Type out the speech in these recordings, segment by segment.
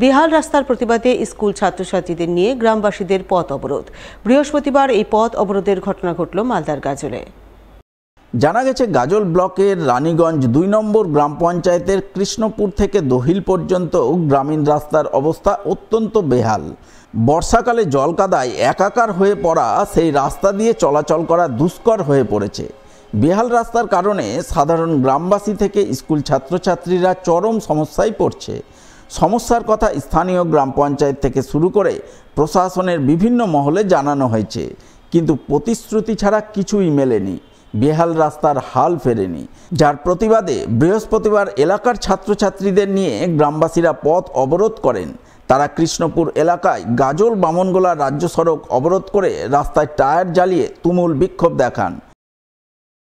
বেহাল রাস্তার প্রতিবাদে স্কুল ছাত্রছাত্রীদের নিয়ে গ্রামবাসীদের পথ অবরোধ। বৃহস্পতিবার এই পথ অবরোধের ঘটনা ঘটল মালদার গাজলে। জানা গেছে, গাজল ব্লকের রানীগঞ্জ ২ নম্বর গ্রাম পঞ্চায়েতের কৃষ্ণপুর থেকে দহিল পর্যন্ত গ্রামীণ রাস্তার অবস্থা অত্যন্ত বেহাল। বর্ষাকালে জলকাদায় একাকার হয়ে পড়া সেই রাস্তা দিয়ে চলাচল করা দুষ্কর হয়ে পড়েছে। বেহাল রাস্তার কারণে সাধারণ গ্রামবাসী থেকে স্কুল ছাত্রছাত্রীরা চরম সমস্যায় পড়ছে। সমস্যার কথা স্থানীয় গ্রাম পঞ্চায়েত থেকে শুরু করে প্রশাসনের বিভিন্ন মহলে জানানো হয়েছে, কিন্তু প্রতিশ্রুতি ছাড়া কিছুই মেলেনি। বেহাল রাস্তার হাল ফেরেনি, যার প্রতিবাদে বৃহস্পতিবার এলাকার ছাত্রছাত্রীদের নিয়ে গ্রামবাসীরা পথ অবরোধ করেন। তারা কৃষ্ণপুর এলাকায় গাজল বামনগোলা রাজ্য সড়ক অবরোধ করে রাস্তায় টায়ার জ্বালিয়ে তুমুল বিক্ষোভ দেখান।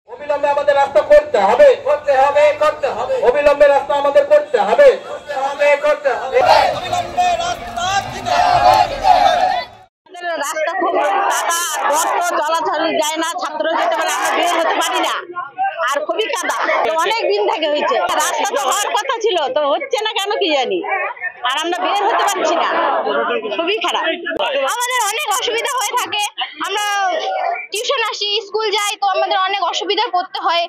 অবিলম্বে আমাদের রাস্তা করতে হবে, করতে হবে, করতে হবে। অবিলম্বে রাস্তা আমাদের করতে হবে, করতে হবে, করতে হবে। অবিলম্বে রাস্তা দিতে হবে, দিতে হবে। রাস্তা খুব কাদা, গর্ত, চলাচল যায় না, ছাত্র যেতে পারে, আমরা বের হতে পারি না, আর খুবই কাদা। অনেক দিন থেকে হয়েছে, রাস্তা তো হওয়ার কথা ছিল, তো হচ্ছে না কেন কি জানি, আর আমরা বের হতে পারছি না, খুবই খারাপ। আমাদের অনেক অসুবিধা হয়ে থাকে, আমরা টিউশন আসি, স্কুল যাই, তো আমাদের অনেক অসুবিধা পড়তে হয়,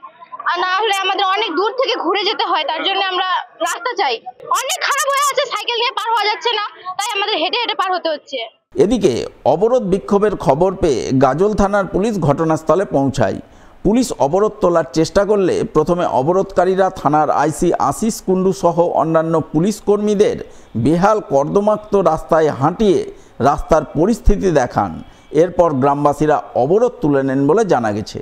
আর না হলে আমাদের অনেক দূর থেকে ঘুরে যেতে হয়। তার জন্য আমরা রাস্তা চাই। অনেক খারাপ হয়ে আছে, সাইকেল নিয়ে পার হওয়া যাচ্ছে না, তাই আমাদের হেঁটে হেঁটে পার হতে হচ্ছে। এদিকে অবরোধ বিক্ষোভের খবর পেয়ে গাজল থানার পুলিশ ঘটনাস্থলে পৌঁছায়। পুলিশ অবরোধ তোলার চেষ্টা করলে প্রথমে অবরোধকারীরা থানার আইসি আশিস কুন্ডু সহ অন্যান্য পুলিশ কর্মীদের বেহাল কর্দমাক্ত রাস্তায় হাঁটিয়ে রাস্তার পরিস্থিতি দেখান। এরপর গ্রামবাসীরা অবরোধ তুলে নেন বলে জানা গেছে।